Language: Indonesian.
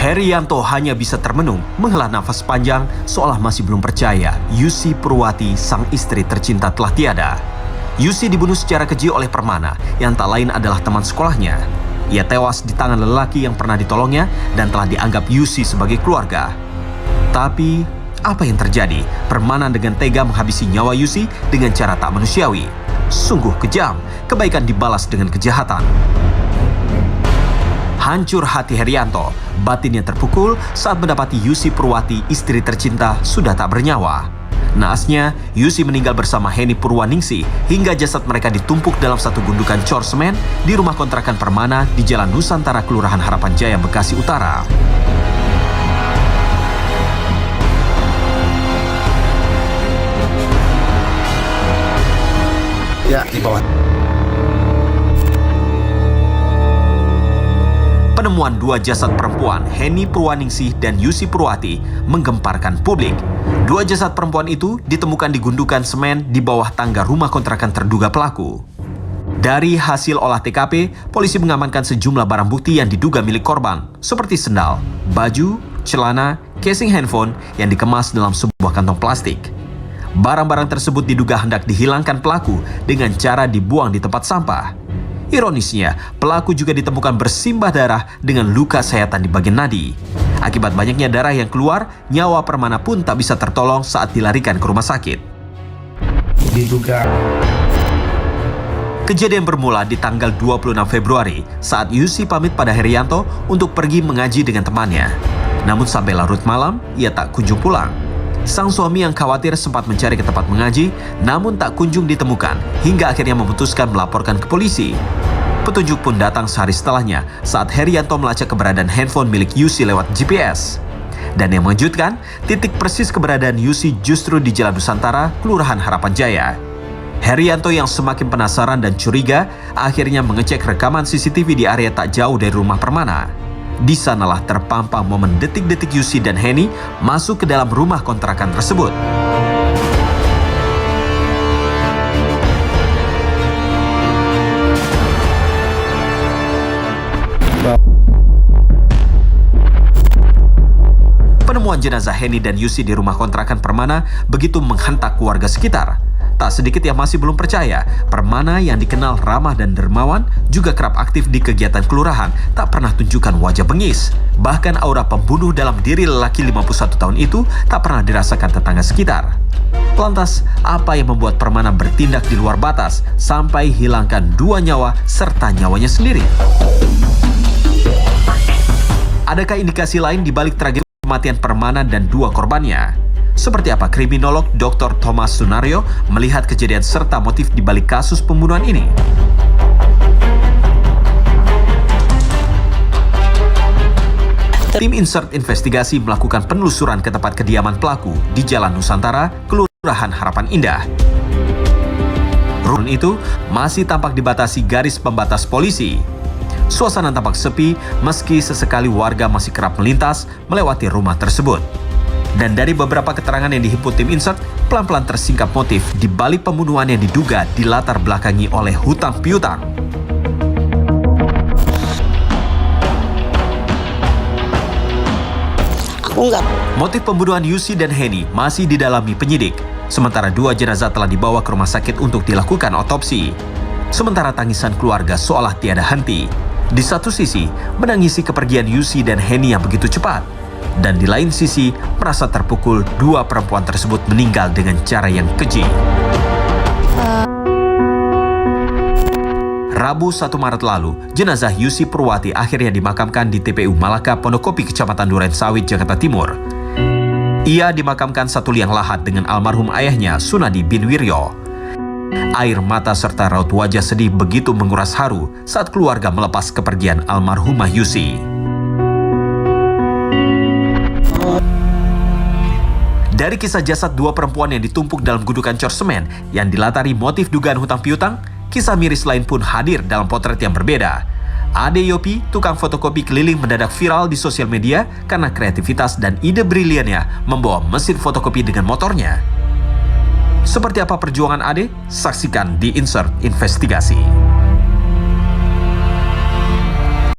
Herianto hanya bisa termenung, menghela nafas panjang seolah masih belum percaya Yusi Purwati, sang istri tercinta, telah tiada. Yusi dibunuh secara keji oleh Permana yang tak lain adalah teman sekolahnya. Ia tewas di tangan lelaki yang pernah ditolongnya dan telah dianggap Yusi sebagai keluarga. Tapi, apa yang terjadi? Permana dengan tega menghabisi nyawa Yusi dengan cara tak manusiawi. Sungguh kejam, kebaikan dibalas dengan kejahatan. Hancur hati Herianto, batinnya terpukul saat mendapati Yusi Purwati, istri tercinta, sudah tak bernyawa. Naasnya, Yusi meninggal bersama Heni Purwaningsih hingga jasad mereka ditumpuk dalam satu gundukan cor semen di rumah kontrakan Permana di Jalan Nusantara, Kelurahan Harapan Jaya, Bekasi Utara. Ya, di bawah. Penemuan dua jasad perempuan, Heni Purwaningsih dan Yusi Purwati, menggemparkan publik. Dua jasad perempuan itu ditemukan di gundukan semen di bawah tangga rumah kontrakan terduga pelaku. Dari hasil olah TKP, polisi mengamankan sejumlah barang bukti yang diduga milik korban, seperti sendal, baju, celana, casing handphone yang dikemas dalam sebuah kantong plastik. Barang-barang tersebut diduga hendak dihilangkan pelaku dengan cara dibuang di tempat sampah. Ironisnya, pelaku juga ditemukan bersimbah darah dengan luka sayatan di bagian nadi. Akibat banyaknya darah yang keluar, nyawa Permana pun tak bisa tertolong saat dilarikan ke rumah sakit. Diduga. Kejadian bermula di tanggal 26 Februari saat Yusi pamit pada Herianto untuk pergi mengaji dengan temannya. Namun sampai larut malam, ia tak kunjung pulang. Sang suami yang khawatir sempat mencari ke tempat mengaji, namun tak kunjung ditemukan hingga akhirnya memutuskan melaporkan ke polisi. Petunjuk pun datang sehari setelahnya saat Herianto melacak keberadaan handphone milik Yusi lewat GPS. Dan yang mengejutkan, titik persis keberadaan Yusi justru di Jalan Nusantara, Kelurahan Harapan Jaya. Herianto yang semakin penasaran dan curiga akhirnya mengecek rekaman CCTV di area tak jauh dari rumah Permana. Di sanalah terpampang momen detik-detik Yusi dan Heni masuk ke dalam rumah kontrakan tersebut. Penemuan jenazah Heni dan Yusi di rumah kontrakan Permana begitu menghentak warga sekitar. Tak sedikit yang masih belum percaya, Permana yang dikenal ramah dan dermawan juga kerap aktif di kegiatan kelurahan, tak pernah tunjukkan wajah bengis. Bahkan aura pembunuh dalam diri lelaki 51 tahun itu tak pernah dirasakan tetangga sekitar. Lantas, apa yang membuat Permana bertindak di luar batas sampai hilangkan dua nyawa serta nyawanya sendiri? Adakah indikasi lain di balik tragedi kematian Permana dan dua korbannya? Seperti apa kriminolog Dr. Thomas Sunario melihat kejadian serta motif di balik kasus pembunuhan ini? Tim Insert Investigasi melakukan penelusuran ke tempat kediaman pelaku di Jalan Nusantara, Kelurahan Harapan Indah. Rumah itu masih tampak dibatasi garis pembatas polisi. Suasana tampak sepi meski sesekali warga masih kerap melintas melewati rumah tersebut. Dan dari beberapa keterangan yang dihimpun tim Insert, pelan-pelan tersingkap motif di balik pembunuhan yang diduga dilatar belakangi oleh hutang piutang. Motif pembunuhan Yusi dan Heni masih didalami penyidik, sementara dua jenazah telah dibawa ke rumah sakit untuk dilakukan otopsi. Sementara tangisan keluarga seolah tiada henti. Di satu sisi, menangisi kepergian Yusi dan Heni yang begitu cepat. Dan di lain sisi, merasa terpukul dua perempuan tersebut meninggal dengan cara yang keji. Rabu 1 Maret lalu, jenazah Yusi Purwati akhirnya dimakamkan di TPU Malaka, Pondokopi, Kecamatan Durensawit, Jakarta Timur. Ia dimakamkan satu liang lahat dengan almarhum ayahnya, Sunadi bin Wiryo. Air mata serta raut wajah sedih begitu menguras haru saat keluarga melepas kepergian almarhumah Yusi. Dari kisah jasad dua perempuan yang ditumpuk dalam gundukan cor semen yang dilatari motif dugaan hutang piutang, kisah miris lain pun hadir dalam potret yang berbeda. Ade Yopi, tukang fotokopi keliling, mendadak viral di sosial media karena kreativitas dan ide briliannya membawa mesin fotokopi dengan motornya. Seperti apa perjuangan Ade? Saksikan di Insert Investigasi.